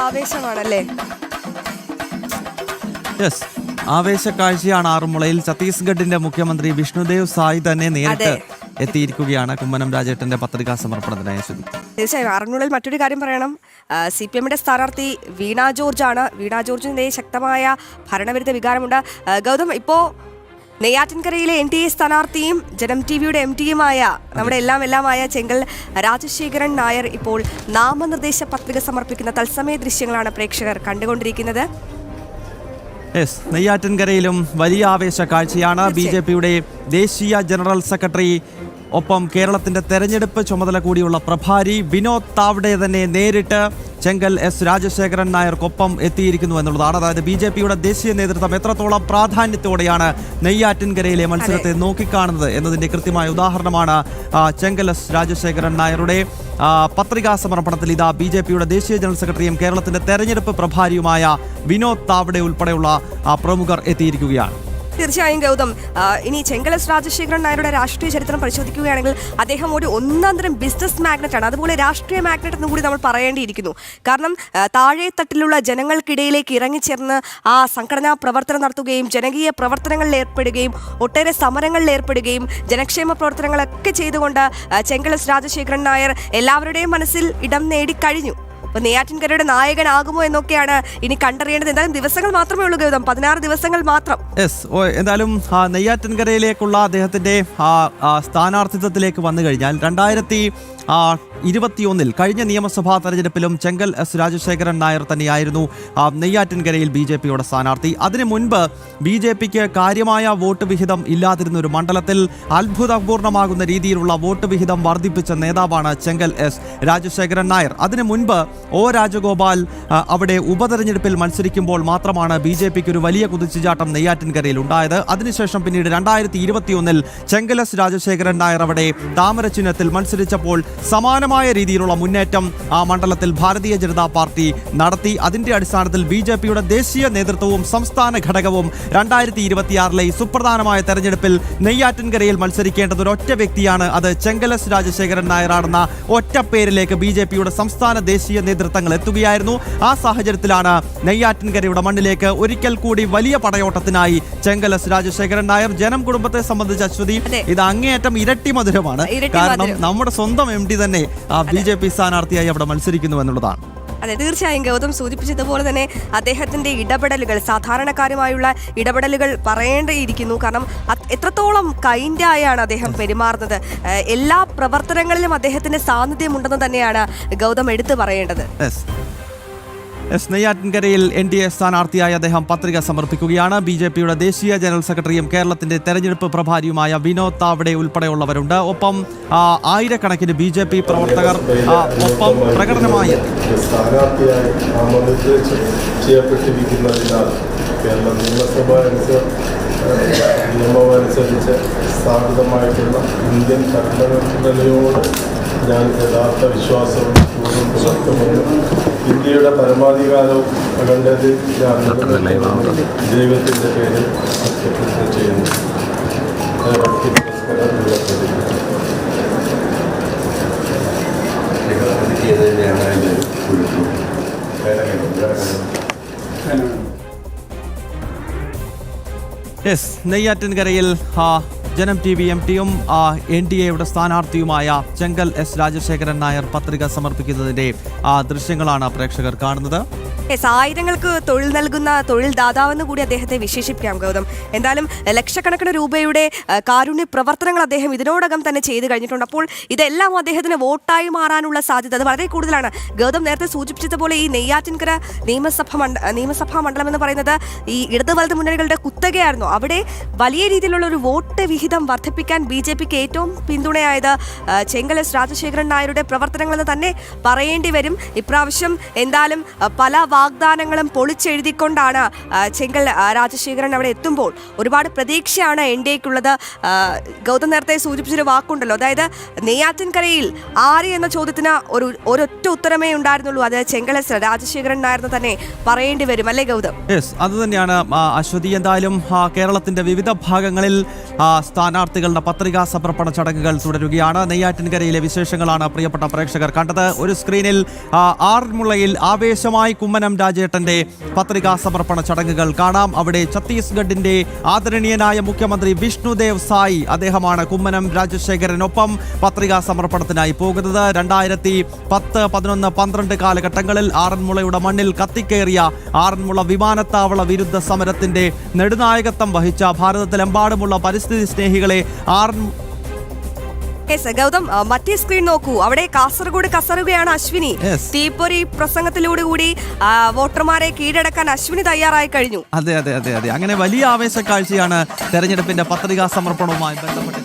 ആവേശമാണല്ലേ? Yes, ആവേശ കാഴ്ചയാണ് ആറന്മുളയിൽ. ഛത്തീസ്ഗഡിന്റെ മുഖ്യമന്ത്രി വിഷ്ണുദേവ് സായ് തന്നെ നേരിട്ട് എത്തിയിരിക്കുകയാണ് കുമ്മനം രാജേട്ടന്റെ പത്രികാ സമർപ്പണത്തിനായി. തീർച്ചയായും ആറന്മുളയിൽ മറ്റൊരു കാര്യം പറയണം. CPM-ന്റെ സ്ഥാനാർത്ഥി വീണ ജോർജ് ആണ്. വീണ ജോർജിന്റെ ശക്തമായ ഭരണവിരുദ്ധ വികാരമുണ്ട്. ഗൗതം, ഇപ്പോ നെയ്യാറ്റിൻകരയിലെ NDA സ്ഥാനാർത്ഥിയും ജനം TV-യുടെ MD-യുമായ നമ്മുടെ എല്ലാമായ ചെങ്കൽ രാജശേഖരൻ നായർ ഇപ്പോൾ നാമനിർദ്ദേശ പത്രിക സമർപ്പിക്കുന്ന തത്സമയ ദൃശ്യങ്ങളാണ് പ്രേക്ഷകർ കണ്ടുകൊണ്ടിരിക്കുന്നത്. നെയ്യാറ്റിൻകരയിലും വലിയ ആവേശ കാഴ്ചയാണ്. BJP-യുടെ ദേശീയ ജനറൽ സെക്രട്ടറി ഒപ്പം കേരളത്തിന്റെ തെരഞ്ഞെടുപ്പ് ചുമതല കൂടിയുള്ള പ്രഭാരി വിനോദ് താവ്ഡെ തന്നെ നേരിട്ട് ചെങ്കൽ രാജശേഖരൻ നായർക്കൊപ്പം എത്തിയിരിക്കുന്നു എന്നുള്ളതാണ്. അതായത് BJP-യുടെ ദേശീയ നേതൃത്വം എത്രത്തോളം പ്രാധാന്യത്തോടെയാണ് നെയ്യാറ്റിൻകരയിലെ മത്സരത്തെ നോക്കിക്കാണുന്നത് എന്നതിന്റെ കൃത്യമായ ഉദാഹരണമാണ് ചെങ്കൽ രാജശേഖരൻ നായരുടെ പത്രികാ സമർപ്പണത്തിൽ. ഇതാ BJP-യുടെ ദേശീയ ജനറൽ സെക്രട്ടറിയും കേരളത്തിന്റെ തെരഞ്ഞെടുപ്പ് പ്രഭാരിയുമായ വിനോദ് താവ്ഡെ ഉൾപ്പെടെയുള്ള പ്രമുഖർ എത്തിയിരിക്കുകയാണ്. തീർച്ചയായും ഗൗതം, ഇനി ചെങ്കൽ രാജശേഖരൻ നായരുടെ രാഷ്ട്രീയ ചരിത്രം പരിശോധിക്കുകയാണെങ്കിൽ അദ്ദേഹം ഒരു ഒന്നാന്തരം ബിസിനസ് മാഗ്നറ്റ് ആണ്. അതുപോലെ രാഷ്ട്രീയ മാഗ്നറ്റ് എന്നും കൂടി നമ്മൾ പറയേണ്ടിയിരിക്കുന്നു. കാരണം താഴെ തട്ടിലുള്ള ജനങ്ങൾക്കിടയിലേക്ക് ഇറങ്ങിച്ചേർന്ന് ആ സംഘടനാ പ്രവർത്തനം നടത്തുകയും ജനകീയ പ്രവർത്തനങ്ങളിൽ ഏർപ്പെടുകയും ഒട്ടേറെ സമരങ്ങളിൽ ഏർപ്പെടുകയും ജനക്ഷേമ പ്രവർത്തനങ്ങളൊക്കെ ചെയ്തുകൊണ്ട് ചെങ്കൽ രാജശേഖരൻ നായർ എല്ലാവരുടെയും മനസ്സിൽ ഇടം നേടിക്കഴിഞ്ഞു. അപ്പോൾ നെയ്യാറ്റിൻകരയുടെ നായകനാകുമോ എന്നൊക്കെയാണ് ഇനി കണ്ടറിയേണ്ടത്. എന്തായാലും ദിവസങ്ങൾ മാത്രമേ ഉള്ളൂ ഗൗതം, 16 ദിവസങ്ങൾ മാത്രം. എന്തായാലും നെയ്യാറ്റിൻകരയിലേക്കുള്ള അദ്ദേഹത്തിന്റെ സ്ഥാനാർത്ഥിത്വത്തിലേക്ക് വന്നു കഴിഞ്ഞാൽ 2021 കഴിഞ്ഞ നിയമസഭാ തെരഞ്ഞെടുപ്പിലും ചെങ്കൽ രാജശേഖരൻ നായർ തന്നെയായിരുന്നു നെയ്യാറ്റിൻകരയിൽ BJP-യുടെ സ്ഥാനാർത്ഥി. അതിനു മുൻപ് BJP-ക്ക് കാര്യമായ വോട്ട് വിഹിതം ഇല്ലാതിരുന്ന ഒരു മണ്ഡലത്തിൽ അത്ഭുതപൂർണമാകുന്ന രീതിയിലുള്ള വോട്ട് വിഹിതം വർദ്ധിപ്പിച്ച നേതാവാണ് ചെങ്കൽ രാജശേഖരൻ നായർ. അതിനു മുൻപ് രാജഗോപാൽ അവിടെ ഉപതെരഞ്ഞെടുപ്പിൽ മത്സരിക്കുമ്പോൾ മാത്രമാണ് BJP-ക്ക് ഒരു വലിയ കുതിച്ചുചാട്ടം നെയ്യാറ്റിൻകരയിൽ ഉണ്ടായത്. അതിനുശേഷം പിന്നീട് 2021 ചെങ്കൽ രാജശേഖരൻ നായർ അവിടെ താമര ചിഹ്നത്തിൽ മത്സരിച്ചപ്പോൾ സമാനമായ രീതിയിലുള്ള മുന്നേറ്റം ആ മണ്ഡലത്തിൽ ഭാരതീയ ജനതാ പാർട്ടി നടത്തി. അതിന്റെ അടിസ്ഥാനത്തിൽ BJP-യുടെ ദേശീയ നേതൃത്വവും സംസ്ഥാന ഘടകവും 2026 ഈ സുപ്രധാനമായ തെരഞ്ഞെടുപ്പിൽ നെയ്യാറ്റിൻകരയിൽ മത്സരിക്കേണ്ടത് ഒരൊറ്റ വ്യക്തിയാണ്, അത് ചെങ്കൽ രാജശേഖരൻ നായരാണെന്ന ഒറ്റ പേരിലേക്ക് BJP-യുടെ സംസ്ഥാന ദേശീയ നേതൃത്വങ്ങൾ എത്തുകയായിരുന്നു. ആ സാഹചര്യത്തിലാണ് നെയ്യാറ്റിൻകരയുടെ മണ്ണിലേക്ക് ഒരിക്കൽ കൂടി വലിയ പടയോട്ടത്തിനായി ചെങ്കൽ രാജശേഖരൻ നായർ. ജനം കുടുംബത്തെ സംബന്ധിച്ച് അശ്വതി, ഇത് അങ്ങേയറ്റം ഇരട്ടി മധുരമാണ്. കാരണം നമ്മുടെ സ്വന്തം MD തന്നെ BJP സ്ഥാനാർത്ഥിയായി അവിടെ മത്സരിക്കുന്നു എന്നുള്ളതാണ്. അതെ, തീർച്ചയായും ഗൗതം സൂചിപ്പിച്ചതുപോലെ തന്നെ അദ്ദേഹത്തിന്റെ ഇടപെടലുകൾ, സാധാരണക്കാരുമായുള്ള ഇടപെടലുകൾ പറയേണ്ടിയിരിക്കുന്നു. കാരണം എത്രത്തോളം കൈൻഡായാണ് അദ്ദേഹം പെരുമാറുന്നത്. എല്ലാ പ്രവർത്തനങ്ങളിലും അദ്ദേഹത്തിന്റെ സാന്നിധ്യമുണ്ടെന്ന് തന്നെയാണ് ഗൗതം എടുത്തു പറയേണ്ടത്. നെയ്യാറ്റിൻകരയിൽ NDA സ്ഥാനാർത്ഥിയായി അദ്ദേഹം പത്രിക സമർപ്പിക്കുകയാണ്. BJP-യുടെ ദേശീയ ജനറൽ സെക്രട്ടറിയും കേരളത്തിന്റെ തെരഞ്ഞെടുപ്പ് പ്രഭാരിയുമായ വിനോദ് താവ്ഡെ ഉൾപ്പെടെയുള്ളവരുണ്ട്. ഒപ്പം ആയിരക്കണക്കിന് BJP പ്രവർത്തകർ ഒപ്പം പ്രകടനമായി സ്ഥാനാർത്ഥിയായി ചെയ്യപ്പെട്ടിരിക്കുന്നതിനാൽ കേരള നിയമമനുസരിച്ച് സ്ഥാപിതമായിട്ടുള്ള ഇന്ത്യൻ ഭരണഘടനയോട് ഞാൻ യഥാർത്ഥ വിശ്വാസവും പുലർത്തുന്നു. ഇന്ത്യയുടെ പരമാധികാരവും അഖണ്ഡതയും ഞാൻ ദൈവത്തിൻ്റെ പേരിൽ സത്യപ്രതിജ്ഞ ചെയ്യുന്നു. നെയ്യാറ്റിൻകരയിൽ ജനം TV MD-യും NDA-യുടെ സ്ഥാനാർത്ഥിയുമായ ചെങ്കൽ രാജശേഖരൻ നായർ പത്രിക സമർപ്പിക്കുന്നതിന്റെ ദൃശ്യങ്ങളാണ് പ്രേക്ഷകർ കാണുന്നത്. ആയിരങ്ങൾക്ക് തൊഴിൽ നൽകുന്ന തൊഴിൽ ദാതാവെന്ന് കൂടി അദ്ദേഹത്തെ വിശേഷിപ്പിക്കാം ഗൗതം. എന്തായാലും ലക്ഷക്കണക്കിന് രൂപയുടെ കാരുണ്യ പ്രവർത്തനങ്ങൾ അദ്ദേഹം ഇതിനോടകം തന്നെ ചെയ്തു കഴിഞ്ഞിട്ടുണ്ട്. അപ്പോൾ ഇതെല്ലാം അദ്ദേഹത്തിന് വോട്ടായി മാറാനുള്ള സാധ്യത അത് വളരെ കൂടുതലാണ്. ഗൗതം നേരത്തെ സൂചിപ്പിച്ചതുപോലെ ഈ നെയ്യാറ്റിൻകര നിയമസഭാ മണ്ഡലം എന്ന് പറയുന്നത് ഈ ഇടത് വലത് മുന്നണികളുടെ കുത്തകയായിരുന്നു. അവിടെ വലിയ രീതിയിലുള്ള ഒരു വോട്ട് വിഹിതം വർദ്ധിപ്പിക്കാൻ BJP-ക്ക് ഏറ്റവും പിന്തുണയായത് ചെങ്കൽ രാജശേഖരൻ നായരുടെ പ്രവർത്തനങ്ങളെന്ന് തന്നെ പറയേണ്ടി വരും. ഇപ്രാവശ്യം എന്തായാലും പല വാഗ്ദാനങ്ങളും പൊളിച്ചെഴുതിക്കൊണ്ടാണ് ചെങ്കൽ രാജശേഖരൻ അവിടെ എത്തുമ്പോൾ ഒരുപാട് പ്രതീക്ഷയാണ് NDA-ക്കുള്ളത്. ഗൗതം നേരത്തെ സൂചിപ്പിച്ചൊരു വാക്കുണ്ടല്ലോ, അതായത് നെയ്യാറ്റിൻകരയിൽ ആര് എന്ന ചോദ്യത്തിന് ഒരൊറ്റ ഉത്തരമേ ഉണ്ടായിരുന്നുള്ളൂ, അത് ചെങ്കൽ രാജശേഖരൻ നായർ തന്നെ പറയേണ്ടി വരും, അല്ലേ ഗൗതം? അത് തന്നെയാണ് അശ്വതി. എന്തായാലും കേരളത്തിന്റെ വിവിധ ഭാഗങ്ങളിൽ സ്ഥാനാർത്ഥികളുടെ പത്രികാ സമർപ്പണ ചടങ്ങുകൾ തുടരുകയാണ്. നെയ്യാറ്റിൻകരയിലെ വിശേഷങ്ങളാണ് പ്രിയപ്പെട്ട പ്രേക്ഷകർ കണ്ടത്. ഒരു സ്ക്രീനിൽ ആറന്മുളയിൽ ആവേശമായി കുമ്മനം രാജേട്ടന്റെ പത്രികാ സമർപ്പണ ചടങ്ങുകൾ കാണാം. അവിടെ ഛത്തീസ്ഗഡിന്റെ ആദരണീയനായ മുഖ്യമന്ത്രി വിഷ്ണുദേവ് സായി അദ്ദേഹമാണ് കുമ്മനം രാജശേഖരനൊപ്പം പത്രികാ സമർപ്പണത്തിനായി പോകുന്നത്. 2010, 11, 12 കാലഘട്ടങ്ങളിൽ ആറന്മുളയുടെ മണ്ണിൽ കത്തിക്കേറിയ ആറന്മുള വിമാനത്താവള വിരുദ്ധ സമരത്തിന്റെ നെടുനായകത്വം വഹിച്ച ഭാരതത്തിലെമ്പാടുമുള്ള പരിസ്ഥിതി സ്നേഹികളെ ഗൗതം, മറ്റേ സ്ക്രീൻ നോക്കൂ. അവിടെ കാസർഗോഡ് കസറുകയാണ് അശ്വിനി. തീപ്പൊരി പ്രസംഗത്തിലൂടെ കൂടി വോട്ടർമാരെ കീഴടക്കാൻ അശ്വിനി തയ്യാറായി കഴിഞ്ഞു. അതെ. അങ്ങനെ വലിയ ആവേശ കാഴ്ചയാണ് തെരഞ്ഞെടുപ്പിന്റെ പത്രികാ സമർപ്പണവുമായി ബന്ധപ്പെട്ട്